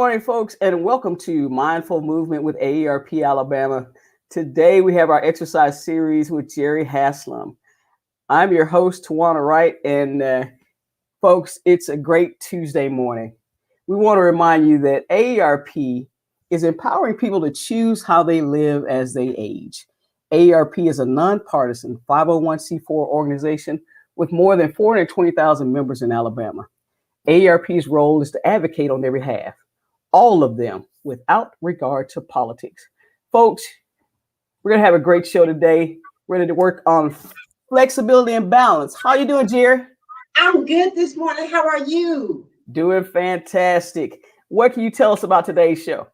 morning, folks, and welcome to Mindful Movement with AERP Alabama. Today we have our exercise series with Jerri Haslam. I'm your host, Tawana Wright, and folks, it's a great Tuesday morning. We want to remind you that AERP is empowering people to choose how they live as they age. AERP is a nonpartisan 501c4 organization with more than 420,000 members in Alabama. AERP's role is to advocate on their behalf, all of them, without regard to politics. Folks, we're going to have a great show today. We're ready to work on flexibility and balance. How you doing, Jerri? I'm good this morning. How are you? Doing fantastic. What can you tell us about today's show?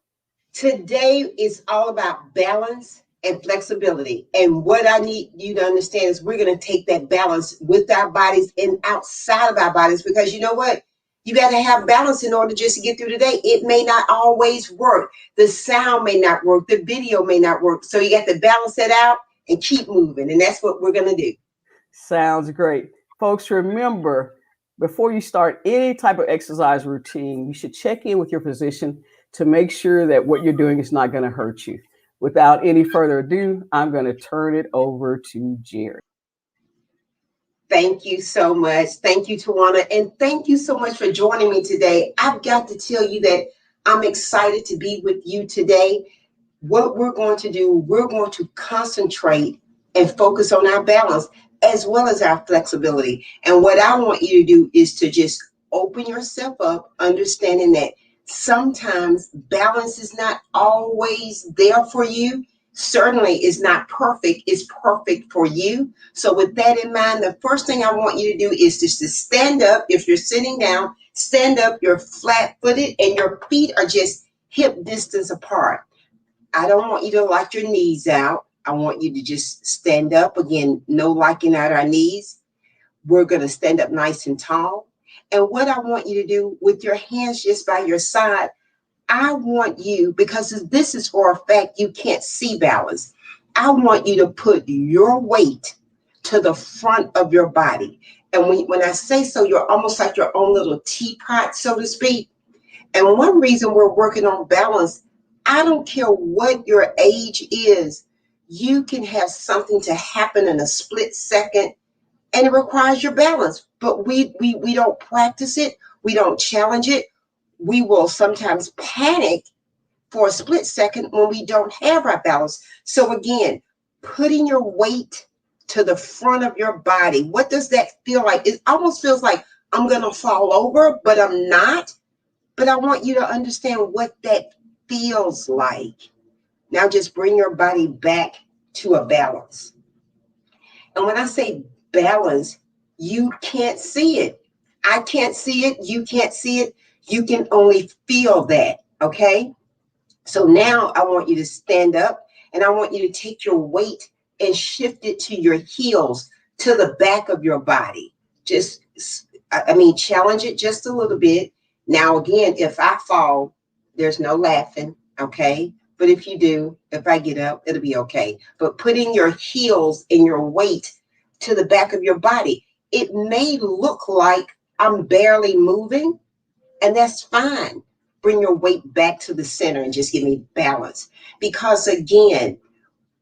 Today is all about balance and flexibility. And what I need you to understand is we're going to take that balance with our bodies and outside of our bodies, because you know what? You got to have balance in order just to get through the day. It may not always work. The sound may not work. The video may not work. So you got to balance it out and keep moving. And that's what we're going to do. Sounds great. Folks, remember, before you start any type of exercise routine, you should check in with your physician to make sure that what you're doing is not going to hurt you. Without any further ado, I'm going to turn it over to Jerri. Thank you so much. Thank you, Tawana. And thank you so much for joining me today. I've got to tell you that I'm excited to be with you today. What we're going to do, we're going to concentrate and focus on our balance as well as our flexibility. And what I want you to do is to just open yourself up, understanding that sometimes balance is not always there for you. Certainly is not perfect. It's perfect for you. So with that in mind, the first thing I want you to do is just to stand up. If you're sitting down, stand up, you're flat-footed, and your feet are just hip distance apart. I don't want you to lock your knees out. I want you to just stand up. Again, no locking out our knees. We're going to stand up nice and tall. And what I want you to do with your hands just by your side, I want you, because this is for a fact you can't see balance, I want you to put your weight to the front of your body. And when I say so, you're almost like your own little teapot, so to speak. And one reason we're working on balance, I don't care what your age is, you can have something to happen in a split second, and it requires your balance. But we don't practice it. We don't challenge it. We will sometimes panic for a split second when we don't have our balance. So again, putting your weight to the front of your body, what does that feel like? It almost feels like I'm going to fall over, but I'm not. But I want you to understand what that feels like. Now just bring your body back to a balance. And when I say balance, you can't see it. I can't see it. You can't see it. You can only feel that, okay? So now I want you to stand up, and I want you to take your weight and shift it to your heels, to the back of your body. Challenge it just a little bit. Now, again, if I fall, there's no laughing, okay? But if you do, if I get up, it'll be okay. But putting your heels and your weight to the back of your body, it may look like I'm barely moving, and that's fine. Bring your weight back to the center and just give me balance. Because again,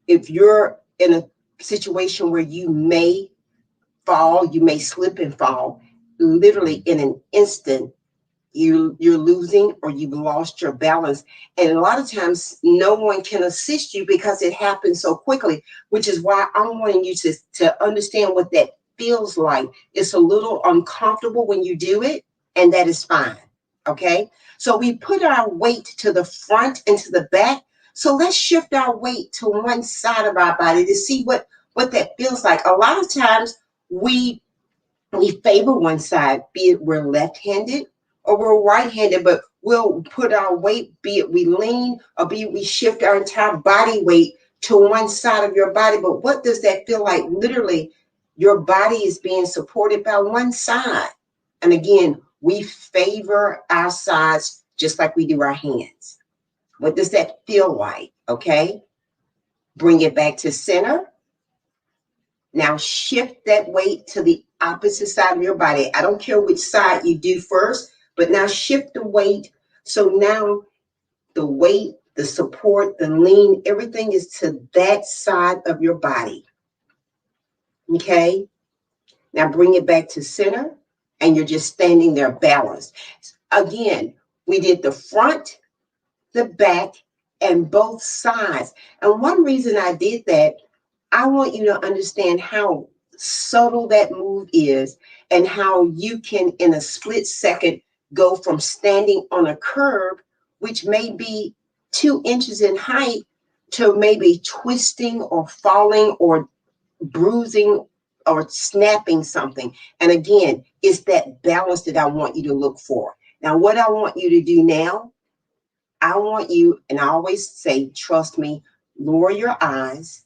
if you're in a situation where you may fall, you may slip and fall, literally in an instant, you're losing or you've lost your balance. And a lot of times no one can assist you because it happens so quickly, which is why I'm wanting you to understand what that feels like. It's a little uncomfortable when you do it, and that is fine. Okay, so we put our weight to the front and to the back. So let's shift our weight to one side of our body to see what that feels like. A lot of times we favor one side, be it we're left-handed or we're right-handed, but we'll put our weight, be it we lean or be it we shift our entire body weight to one side of your body. But what does that feel like? Literally, your body is being supported by one side. And again, we favor our sides just like we do our hands. What does that feel like? Okay. Bring it back to center. Now shift that weight to the opposite side of your body. I don't care which side you do first, but now shift the weight So now the weight, the support, the lean, everything is to that side of your body. Okay. Now bring it back to center, and you're just standing there balanced. Again, we did the front, the back, and both sides. And one reason I did that, I want you to understand how subtle that move is and how you can, in a split second, go from standing on a curb, which may be 2 inches in height, to maybe twisting or falling or bruising or snapping something. And again, it's that balance that I want you to look for. Now, what I want you to do now, I want you, and I always say, trust me, lower your eyes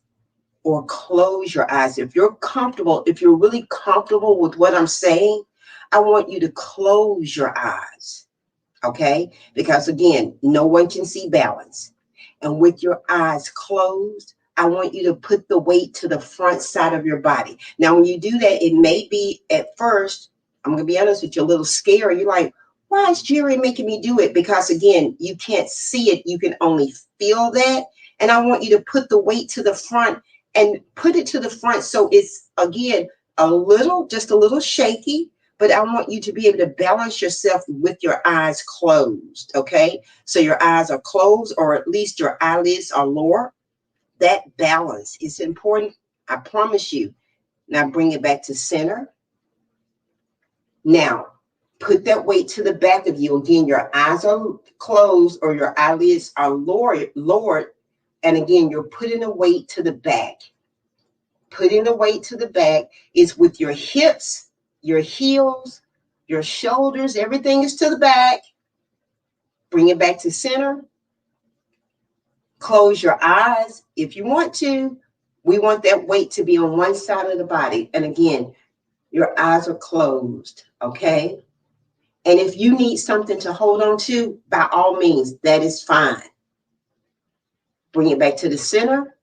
or close your eyes. If you're comfortable, if you're really comfortable with what I'm saying, I want you to close your eyes. Okay? Because again, no one can see balance. And with your eyes closed, I want you to put the weight to the front side of your body. Now, when you do that, it may be at first, I'm going to be honest with you, a little scary. You're like, why is Jerri making me do it? Because again, you can't see it. You can only feel that. And I want you to put the weight to the front and put it to the front. So it's, again, just a little shaky, but I want you to be able to balance yourself with your eyes closed. Okay. So your eyes are closed, or at least your eyelids are lower. That balance is important. I promise you. Now bring it back to center. Now, put that weight to the back of you. Again, your eyes are closed or your eyelids are lowered. And again, you're putting the weight to the back. Putting the weight to the back is with your hips, your heels, your shoulders. Everything is to the back. Bring it back to center. Close your eyes if you want to. We want that weight to be on one side of the body. And again, your eyes are closed, okay? And if you need something to hold on to, by all means, that is fine. Bring it back to the center.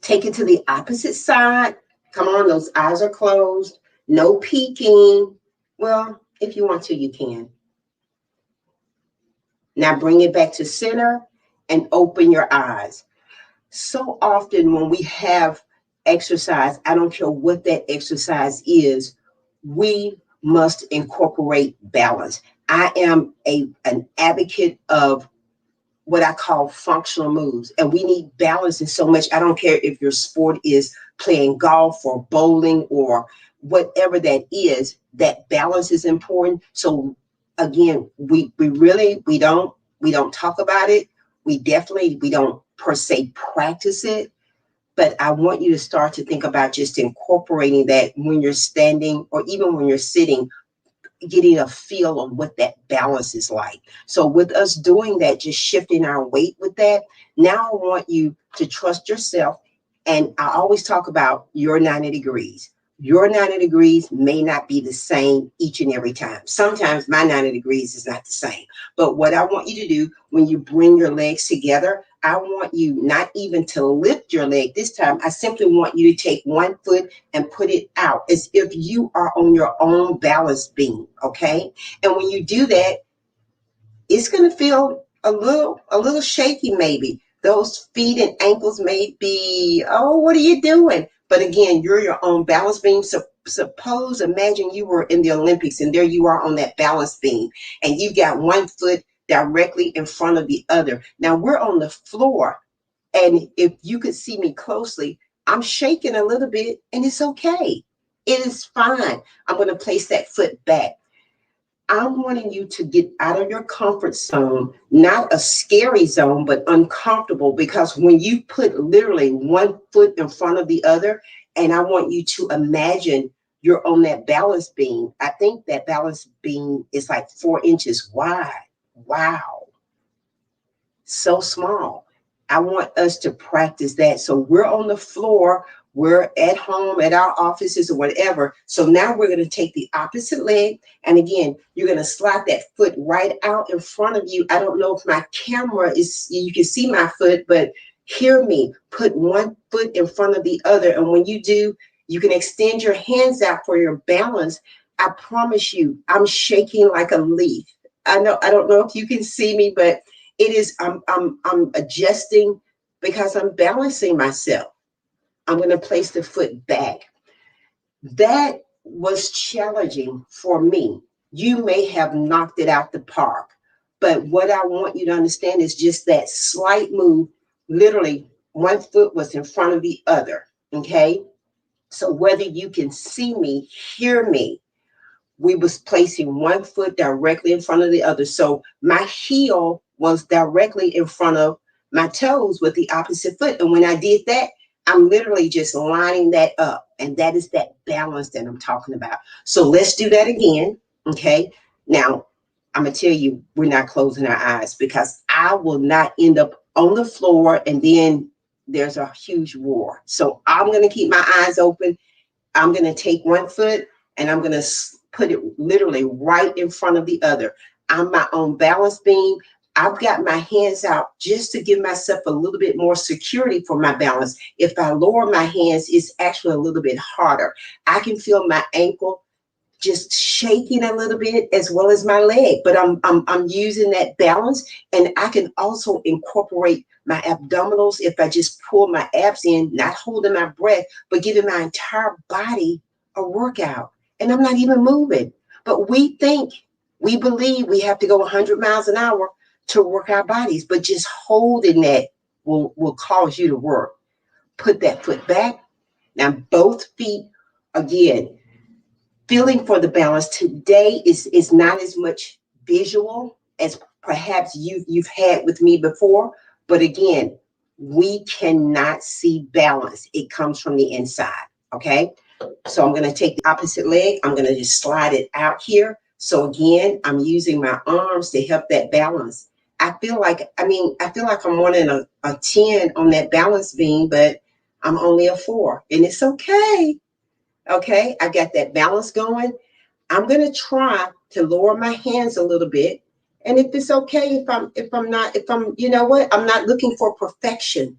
Take it to the opposite side. Come on, those eyes are closed. No peeking. Well, if you want to, you can. Now bring it back to center and open your eyes. So often when we have exercise, I don't care what that exercise is, we must incorporate balance. I am an advocate of what I call functional moves, and we need balance in so much. I don't care if your sport is playing golf or bowling or whatever that is, that balance is important. So again, we don't talk about it. We don't per se practice it, but I want you to start to think about just incorporating that when you're standing or even when you're sitting, getting a feel of what that balance is like. So with us doing that, just shifting our weight with that, now I want you to trust yourself. And I always talk about your 90 degrees. Your 90 degrees may not be the same each and every time. Sometimes my 90 degrees is not the same. But what I want you to do when you bring your legs together, I want you not even to lift your leg this time. I simply want you to take one foot and put it out as if you are on your own balance beam, okay? And when you do that, it's going to feel a little shaky maybe. Those feet and ankles may be, oh, what are you doing? But again, you're your own balance beam. So imagine you were in the Olympics and there you are on that balance beam and you got one foot directly in front of the other. Now we're on the floor, and if you could see me closely, I'm shaking a little bit and it's okay. It is fine. I'm going to place that foot back. I'm wanting you to get out of your comfort zone, not a scary zone, but uncomfortable, because when you put literally one foot in front of the other, and I want you to imagine you're on that balance beam. I think that balance beam is like 4 inches wide. Wow. So small. I want us to practice that. So we're on the floor. We're at home, at our offices or whatever. So now we're going to take the opposite leg. And again, you're going to slide that foot right out in front of you. I don't know if my camera is, you can see my foot, but hear me. Put one foot in front of the other. And when you do, you can extend your hands out for your balance. I promise you, I'm shaking like a leaf. I don't know if you can see me, but it is, I'm adjusting because I'm balancing myself. I'm going to place the foot back. That was challenging for me. You may have knocked it out the park, but what I want you to understand is just that slight move. Literally, one foot was in front of the other. Okay. So whether you can see me, hear me, we was placing one foot directly in front of the other. So my heel was directly in front of my toes with the opposite foot. And when I did that, I'm literally just lining that up. And that is that balance that I'm talking about. So let's do that again. Okay. Now, I'm going to tell you, we're not closing our eyes because I will not end up on the floor and then there's a huge roar. So I'm going to keep my eyes open. I'm going to take one foot and I'm going to put it literally right in front of the other. I'm my own balance beam. I've got my hands out just to give myself a little bit more security for my balance. If I lower my hands, it's actually a little bit harder. I can feel my ankle just shaking a little bit as well as my leg, but I'm using that balance, and I can also incorporate my abdominals if I just pull my abs in, not holding my breath, but giving my entire body a workout. And I'm not even moving. But we believe we have to go 100 miles an hour to work our bodies, but just holding that will cause you to work. Put that foot back. Now both feet again. Feeling for the balance today is not as much visual as perhaps you've had with me before. But again, we cannot see balance. It comes from the inside. Okay. So I'm going to take the opposite leg. I'm going to just slide it out here. So again, I'm using my arms to help that balance. I feel like I'm wanting a 10 on that balance beam, but I'm only a 4, and it's okay. Okay, I got that balance going. I'm going to try to lower my hands a little bit. And if it's okay, you know what, I'm not looking for perfection.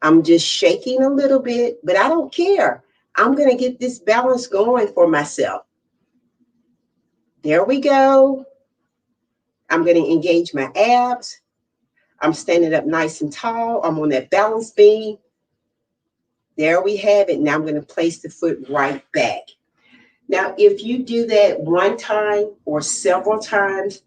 I'm just shaking a little bit, but I don't care. I'm going to get this balance going for myself. There we go. I'm going to engage my abs. I'm standing up nice and tall. I'm on that balance beam. There we have it. Now I'm going to place the foot right back. Now, if you do that one time or several times,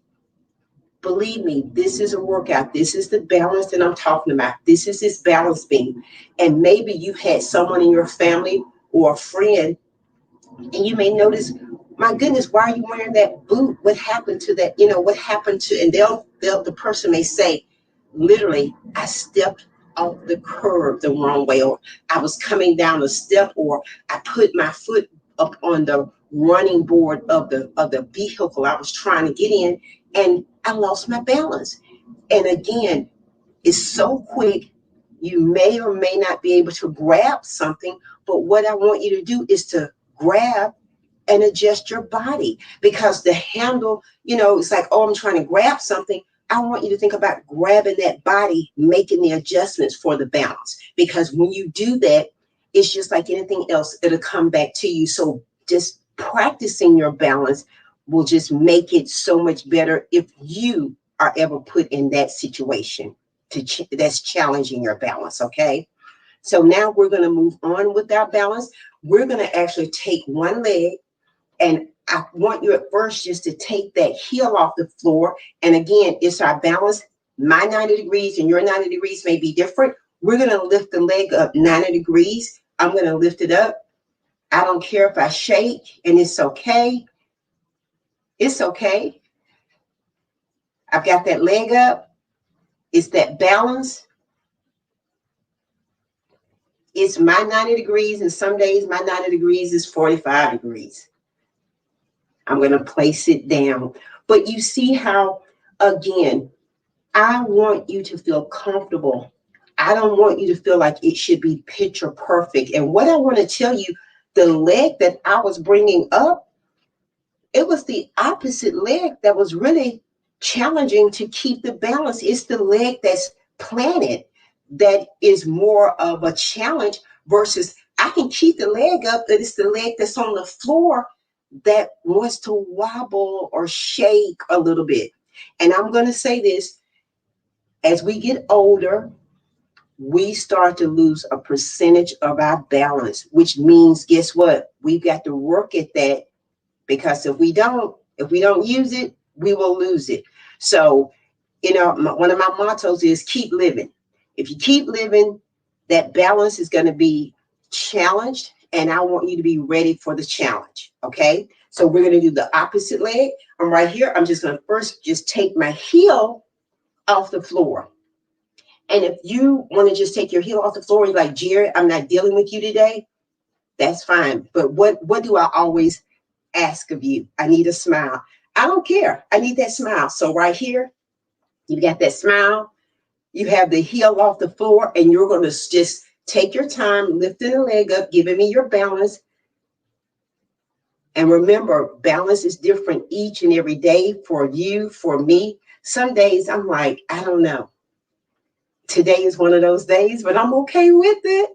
believe me, this is a workout. This is the balance that I'm talking about. This is this balance beam. And maybe you had someone in your family or a friend, and you may notice, my goodness, why are you wearing that boot? What happened to that? You know, what happened to, and the person may say, literally, I stepped off the curb the wrong way, or I was coming down a step, or I put my foot up on the running board of the vehicle I was trying to get in, and I lost my balance. And again, it's so quick, you may or may not be able to grab something, but what I want you to do is to grab and adjust your body, because the handle, you know, it's like, oh, I'm trying to grab something. I want you to think about grabbing that body, making the adjustments for the balance, because when you do that, it's just like anything else, it'll come back to you. So just practicing your balance will just make it so much better if you are ever put in that situation that's challenging your balance. Okay. So now we're going to move on with our balance. We're going to actually take one leg, and I want you at first just to take that heel off the floor. And again, it's our balance. My 90 degrees and your 90 degrees may be different. We're going to lift the leg up 90 degrees. I'm going to lift it up. I don't care if I shake, and it's okay. It's okay. I've got that leg up. It's that balance. It's my 90 degrees, and some days my 90 degrees is 45 degrees. I'm going to place it down. But you see how, again, I want you to feel comfortable. I don't want you to feel like it should be picture perfect. And what I want to tell you, the leg that I was bringing up, it was the opposite leg that was really challenging to keep the balance. It's the leg that's planted that is more of a challenge versus I can keep the leg up, but it's the leg that's on the floor that wants to wobble or shake a little bit. And I'm going to say this, as we get older, we start to lose a percentage of our balance, which means, guess what? We've got to work at that, because if we don't use it, we will lose it. So, one of my mottos is keep living. If you keep living, that balance is going to be challenged, and I want you to be ready for the challenge. Okay. So we're going to do the opposite leg. I'm right here. I'm just going to first just take my heel off the floor. And if you want to just take your heel off the floor, you're like, Jerri, I'm not dealing with you today. That's fine. But what do I always ask of you? I need a smile. I don't care. I need that smile. So right here, you got that smile. You have the heel off the floor, and you're going to just take your time, lifting the leg up, giving me your balance. And remember, balance is different each and every day for you, for me. Some days I'm like, I don't know. Today is one of those days, but I'm okay with it.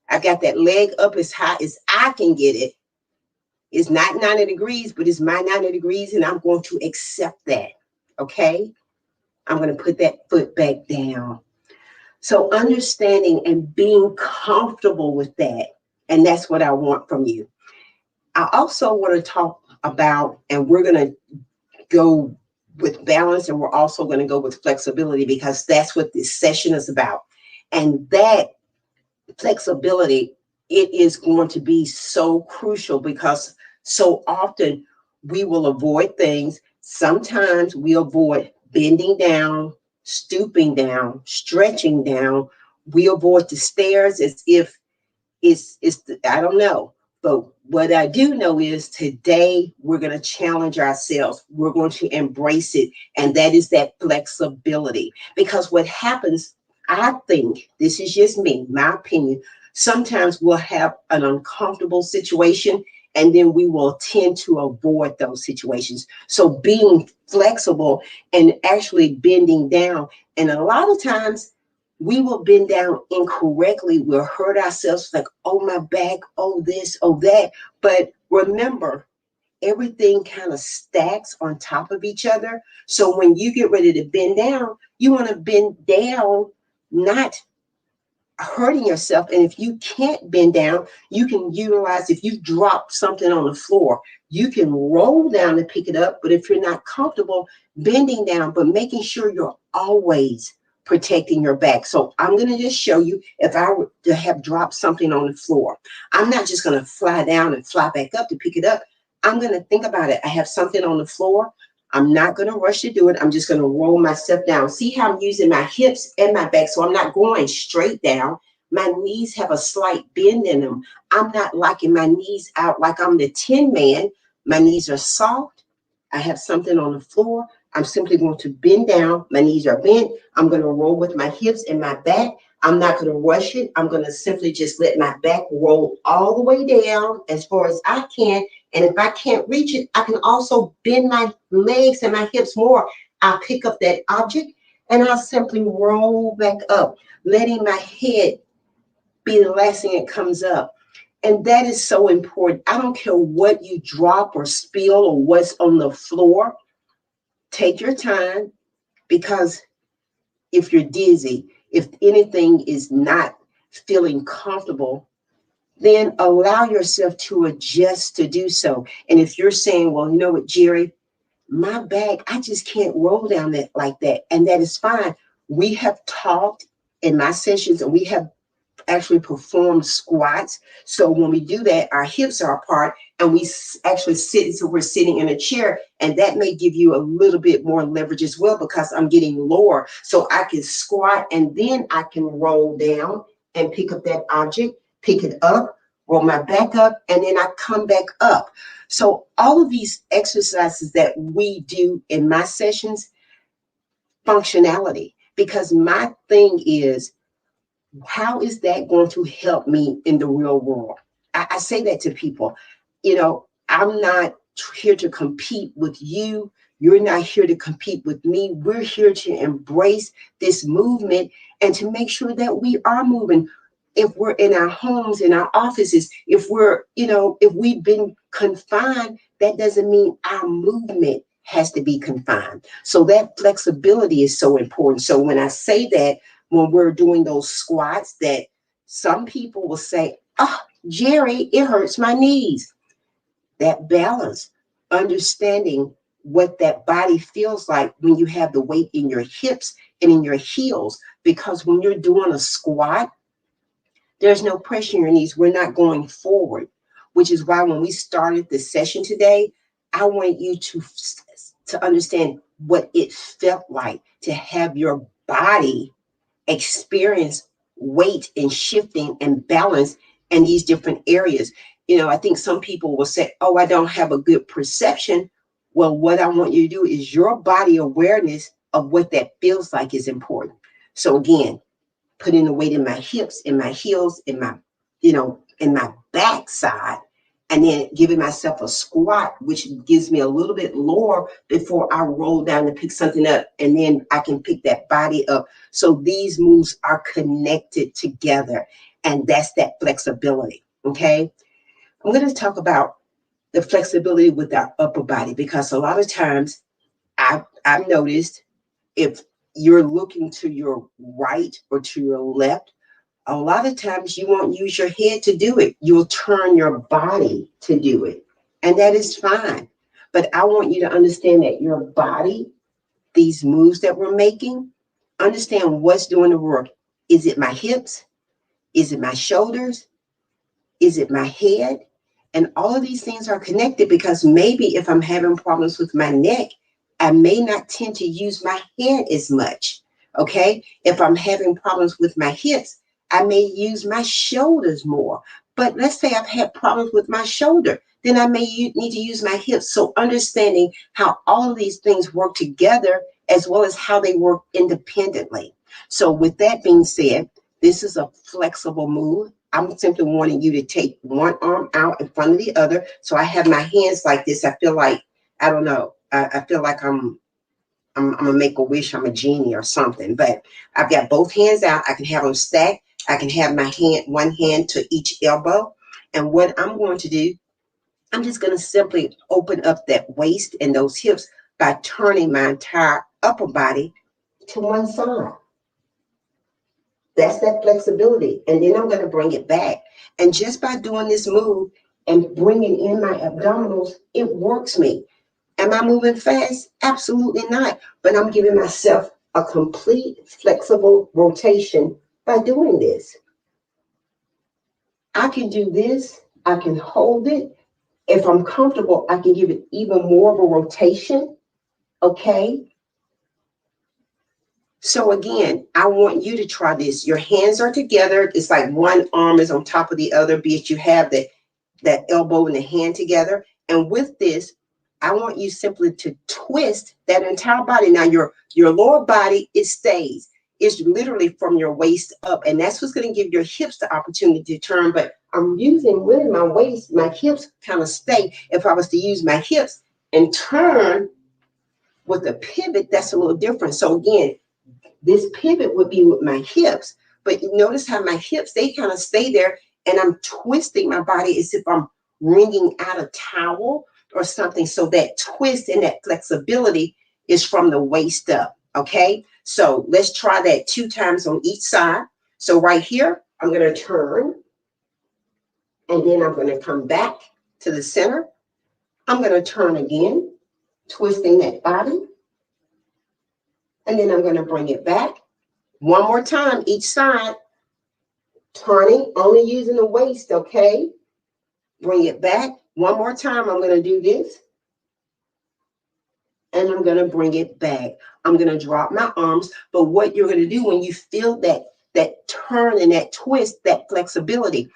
I got that leg up as high as I can get it. It's not 90 degrees, but it's my 90 degrees, and I'm going to accept that. Okay? I'm going to put that foot back down. So understanding and being comfortable with that, and that's what I want from you. I also want to talk about, and we're going to go with balance, and we're also going to go with flexibility, because that's what this session is about. And that flexibility, it is going to be so crucial, because so often we will avoid things. Sometimes we avoid bending down, stooping down, stretching down. We avoid the stairs as if I don't know. But what I do know is today we're going to challenge ourselves. We're going to embrace it. And that is that flexibility. Because what happens, I think, this is just me, my opinion, sometimes we'll have an uncomfortable situation, and then we will tend to avoid those situations. So being flexible and actually bending down, and a lot of times we will bend down incorrectly. We'll hurt ourselves, like, oh, my back, oh, this, oh, that. But remember, everything kind of stacks on top of each other. So when you get ready to bend down, you want to bend down, not hurting yourself. And if you can't bend down, you can utilize, if you drop something on the floor, you can roll down and pick it up. But if you're not comfortable bending down, but making sure you're always protecting your back. So I'm going to just show you, if I were to have dropped something on the floor, I'm not just going to fly down and fly back up to pick it up. I'm going to think about it. I have something on the floor. I'm not going to rush to do it. I'm just going to roll myself down. See how I'm using my hips and my back. So I'm not going straight down. My knees have a slight bend in them. I'm not locking my knees out like I'm the Tin Man. My knees are soft. I have something on the floor. I'm simply going to bend down. My knees are bent. I'm going to roll with my hips and my back. I'm not going to rush it. I'm going to simply just let my back roll all the way down as far as I can. And if I can't reach it, I can also bend my legs and my hips more. I'll pick up that object and I'll simply roll back up, letting my head be the last thing that comes up. And that is so important. I don't care what you drop or spill or what's on the floor. Take your time, because if you're dizzy, if anything is not feeling comfortable, then allow yourself to adjust to do so. And if you're saying, well, you know what, Jerri, my back, I just can't roll down that like that. And that is fine. We have talked in my sessions, and we have actually perform squats. So when we do that, our hips are apart, and we actually sit, so we're sitting in a chair, and that may give you a little bit more leverage as well, because I'm getting lower. So I can squat, and then I can roll down and pick up that object, pick it up, roll my back up, and then I come back up. So all of these exercises that we do in my sessions, functionality, because my thing is, how is that going to help me in the real world? I say that to people. I'm not here to compete with you. You're not here to compete with me. We're here to embrace this movement and to make sure that we are moving. If we're in our homes, in our offices, if we're, if we've been confined, that doesn't mean our movement has to be confined. So that flexibility is so important. So when I say that, when we're doing those squats, that some people will say, oh, Jerri, it hurts my knees. That balance, understanding what that body feels like when you have the weight in your hips and in your heels. Because when you're doing a squat, there's no pressure in your knees. We're not going forward, which is why when we started this session today, I want you to understand what it felt like to have your body experience weight and shifting and balance in these different areas. I think some people will say, oh, I don't have a good perception. Well, what I want you to do is your body awareness of what that feels like is important. So again, putting the weight in my hips, in my heels, in my backside, and then giving myself a squat, which gives me a little bit lower before I roll down to pick something up, and then I can pick that body up. So these moves are connected together, and that's that flexibility. Okay, I'm going to talk about the flexibility with our upper body, because a lot of times I've noticed, if you're looking to your right or to your left, a lot of times you won't use your head to do it. You'll turn your body to do it. And that is fine. But I want you to understand that your body, these moves that we're making, understand what's doing the work. Is it my hips? Is it my shoulders? Is it my head? And all of these things are connected, because maybe if I'm having problems with my neck, I may not tend to use my head as much. Okay. If I'm having problems with my hips, I may use my shoulders more. But let's say I've had problems with my shoulder, then I may need to use my hips. So understanding how all of these things work together, as well as how they work independently. So with that being said, this is a flexible move. I'm simply wanting you to take one arm out in front of the other. So I have my hands like this. I feel like, I don't know, I feel like I'm gonna make a wish. I'm a genie or something. But I've got both hands out. I can have them stacked. I can have my hand, one hand to each elbow. And what I'm going to do, I'm just going to simply open up that waist and those hips by turning my entire upper body to one side. That's that flexibility. And then I'm going to bring it back. And just by doing this move and bringing in my abdominals, it works me. Am I moving fast? Absolutely not. But I'm giving myself a complete flexible rotation by doing this. I can do this. I can hold it. If I'm comfortable, I can give it even more of a rotation. Okay. So again, I want you to try this. Your hands are together. It's like one arm is on top of the other, be it you have that elbow and the hand together. And with this, I want you simply to twist that entire body. Now your lower body, it stays. It's literally from your waist up. And that's what's going to give your hips the opportunity to turn. But I'm using really my waist, my hips kind of stay. If I was to use my hips and turn with a pivot, that's a little different. So again, this pivot would be with my hips, but you notice how my hips, they kind of stay there, and I'm twisting my body as if I'm wringing out a towel or something. So that twist and that flexibility is from the waist up. Okay. So let's try that 2 times on each side. So right here, I'm going to turn, and then I'm going to come back to the center. I'm going to turn again, twisting that body. And then I'm going to bring it back. One more time, each side, turning, only using the waist, okay? Bring it back. One more time, I'm going to do this. And I'm going to bring it back. I'm going to drop my arms. But what you're going to do when you feel that turn and that twist, that flexibility.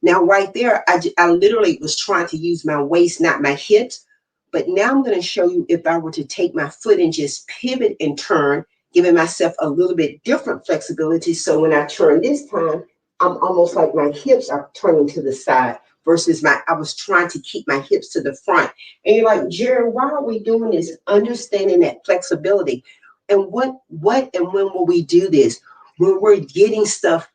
Now, right there, I literally was trying to use my waist, not my hips. But now I'm going to show you if I were to take my foot and just pivot and turn, giving myself a little bit different flexibility. So when I turn this time, I'm almost like my hips are turning to the side versus I was trying to keep my hips to the front. And you're like, Jerri, why are we doing this? Understanding that flexibility. And what and when will we do this? When we're getting stuff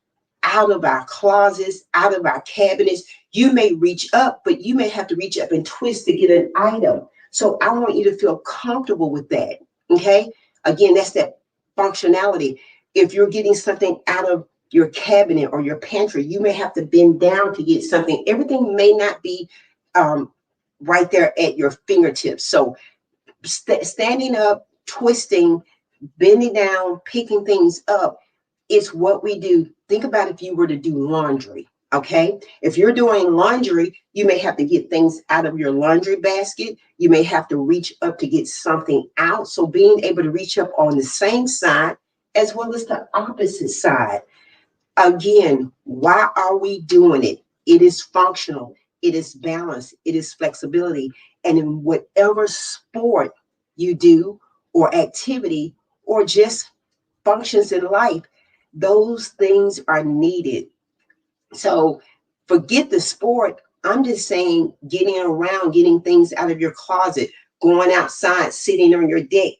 out of our closets, out of our cabinets. You may reach up, but you may have to reach up and twist to get an item. So I want you to feel comfortable with that. Okay. Again, that's that functionality. If you're getting something out of your cabinet or your pantry, you may have to bend down to get something. Everything may not be right there at your fingertips. So standing up, twisting, bending down, picking things up, it's what we do. Think about if you were to do laundry. Okay. If you're doing laundry, you may have to get things out of your laundry basket. You may have to reach up to get something out. So being able to reach up on the same side as well as the opposite side. Again, why are we doing it? It is functional. It is balance. It is flexibility. And in whatever sport you do or activity or just functions in life, those things are needed. So forget the sport. I'm just saying getting around, getting things out of your closet, going outside, sitting on your deck,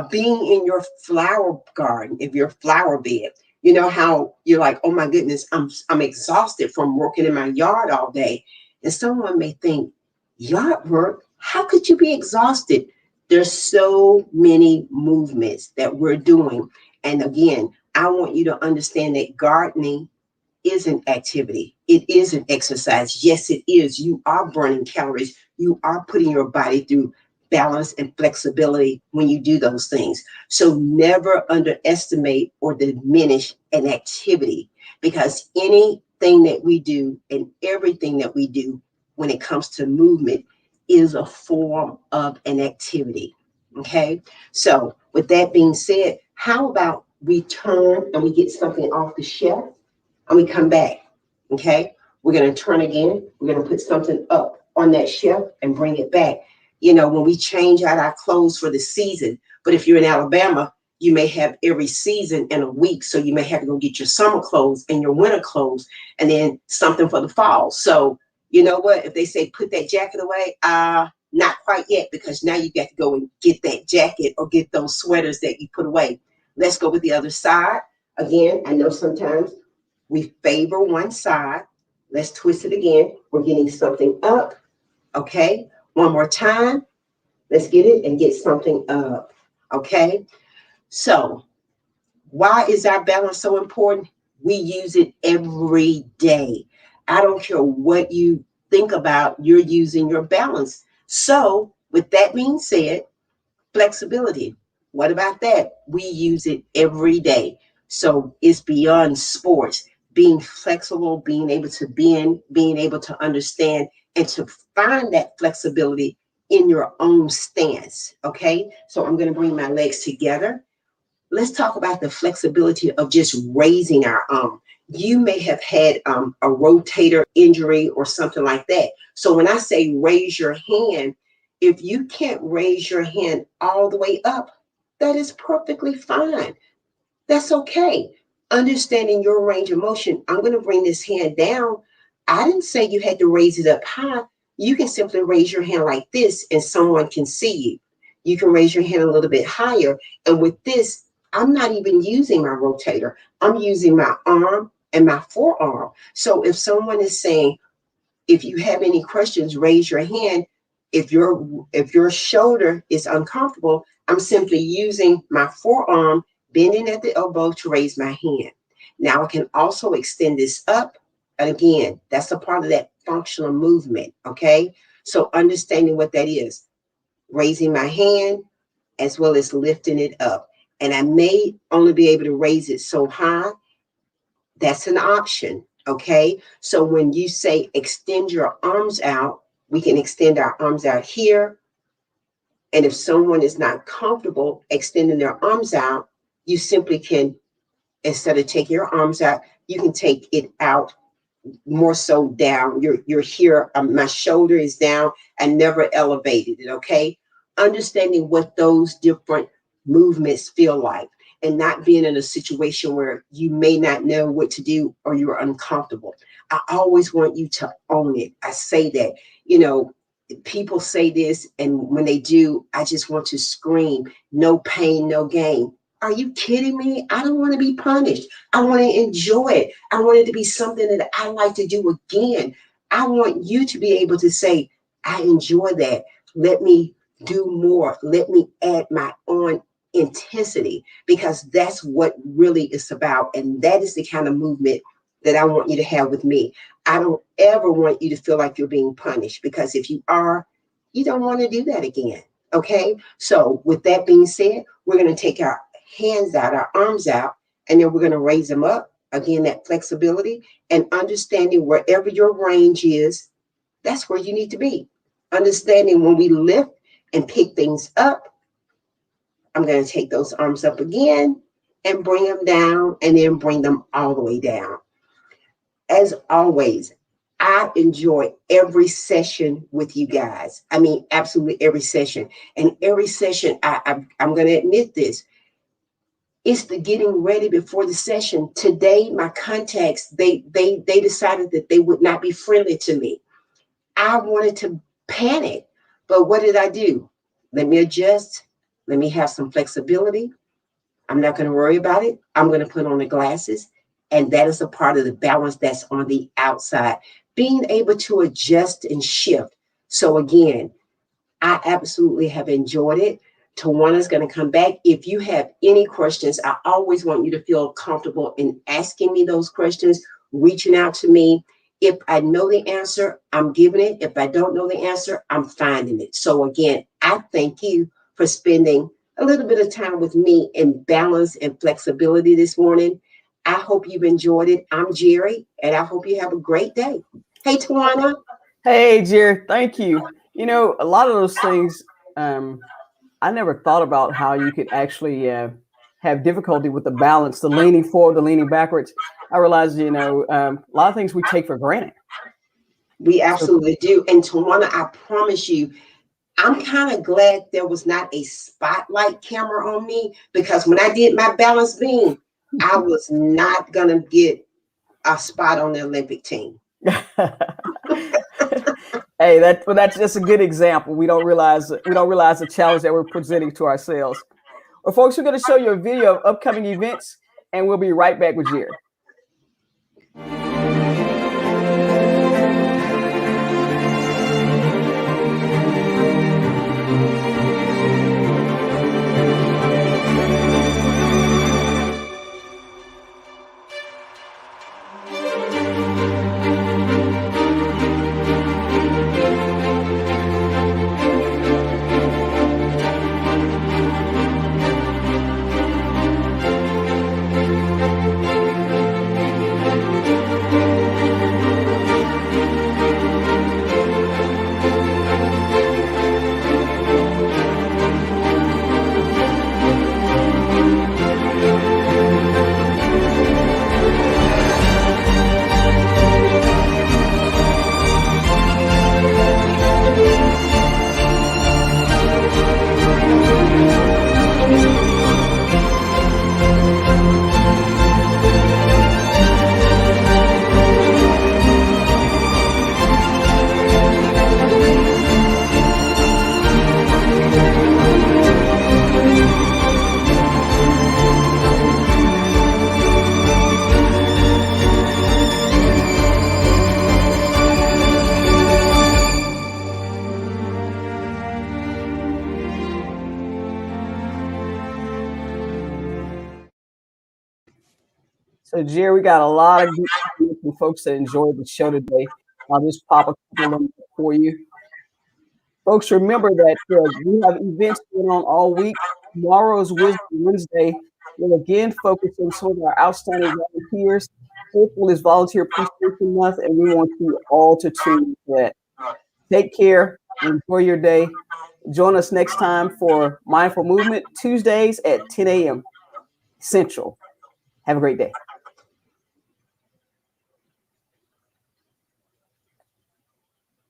being in your flower garden, if your flower bed. You know how you're like, oh my goodness, I'm exhausted from working in my yard all day. And someone may think, yard work? How could you be exhausted? There's so many movements that we're doing. And again, I want you to understand that gardening is an activity. It is an exercise. Yes, it is. You are burning calories. You are putting your body through balance and flexibility when you do those things. So never underestimate or diminish an activity, because anything that we do and everything that we do when it comes to movement is a form of an activity. Okay. So with that being said, how about we turn and we get something off the shelf and we come back? Okay. We're going to turn again. We're going to put something up on that shelf and bring it back. You know, when we change out our clothes for the season, but if you're in Alabama, you may have every season in a week. So you may have to go get your summer clothes and your winter clothes and then something for the fall. So you know what? If they say put that jacket away, not quite yet, because now you got to go and get that jacket or get those sweaters that you put away. Let's go with the other side. Again, I know sometimes we favor one side. Let's twist it again. We're getting something up. Okay. One more time. Let's get it and get something up. Okay. So why is our balance so important? We use it every day. I don't care what you think about, you're using your balance. So with that being said, flexibility. What about that? We use it every day. So it's beyond sports. Being flexible, being able to bend, being able to understand, and to find that flexibility in your own stance. Okay. So I'm going to bring my legs together. Let's talk about the flexibility of just raising our arm. You may have had a rotator injury or something like that. So when I say raise your hand, if you can't raise your hand all the way up, that is perfectly fine. That's okay. Understanding your range of motion, I'm going to bring this hand down. I didn't say you had to raise it up high. You can simply raise your hand like this and someone can see you. You can raise your hand a little bit higher. And with this, I'm not even using my rotator. I'm using my arm and my forearm. So if someone is saying, if you have any questions, raise your hand. If your shoulder is uncomfortable, I'm simply using my forearm, bending at the elbow to raise my hand. Now I can also extend this up. And again, that's a part of that functional movement. Okay. So understanding what that is, raising my hand as well as lifting it up. And I may only be able to raise it so high. That's an option. Okay. So when you say extend your arms out, we can extend our arms out here. And if someone is not comfortable extending their arms out, you simply can, instead of taking your arms out, you can take it out more so down. You're here. My shoulder is down. I never elevated it. Okay. Understanding what those different movements feel like and not being in a situation where you may not know what to do or you're uncomfortable. I always want you to own it. I say that, people say this, and when they do, I just want to scream, no pain, no gain. Are you kidding me? I don't want to be punished. I want to enjoy it. I want it to be something that I like to do again. I want you to be able to say, I enjoy that. Let me do more. Let me add my own intensity, because that's what really is about. And that is the kind of movement that I want you to have with me. I don't ever want you to feel like you're being punished, because if you are, you don't want to do that again. Okay. So with that being said, we're going to take our hands out, our arms out, and then we're going to raise them up. Again, that flexibility and understanding wherever your range is, that's where you need to be. Understanding when we lift and pick things up, I'm going to take those arms up again and bring them down, and then bring them all the way down. As always, I enjoy every session with you guys. I mean, absolutely every session. And every session, I'm going to admit this, it's the getting ready before the session. Today, my contacts, they decided that they would not be friendly to me. I wanted to panic, but what did I do? Let me adjust. Let me have some flexibility. I'm not going to worry about it. I'm going to put on the glasses. And that is a part of the balance that's on the outside. Being able to adjust and shift. So again, I absolutely have enjoyed it. Tawana's going to come back. If you have any questions, I always want you to feel comfortable in asking me those questions, reaching out to me. If I know the answer, I'm giving it. If I don't know the answer, I'm finding it. So again, I thank you for spending a little bit of time with me in balance and flexibility this morning. I hope you've enjoyed it. I'm Jerri, and I hope you have a great day. Hey, Tawana. Hey, Jerri, thank you. You know, a lot of those things, I never thought about how you could actually have difficulty with the balance, the leaning forward, the leaning backwards. I realized, a lot of things we take for granted. We So, absolutely do. And Tawana, I promise you, I'm kind of glad there was not a spotlight camera on me, because when I did my balance beam, I was not going to get a spot on the Olympic team. hey, that's just a good example. We don't realize the challenge that we're presenting to ourselves. Well, folks, we're going to show you a video of upcoming events, and we'll be right back with Jerri. So, Jerri, we got a lot of good folks that enjoyed the show today. I'll just pop a couple of them for you. Folks, remember that we have events going on all week. Tomorrow's Wisdom Wednesday. We'll again focus on some of our outstanding volunteers. April is Volunteer Appreciation Month, and we want you all to tune in to that. Take care. Enjoy your day. Join us next time for Mindful Movement, Tuesdays at 10 a.m. Central. Have a great day.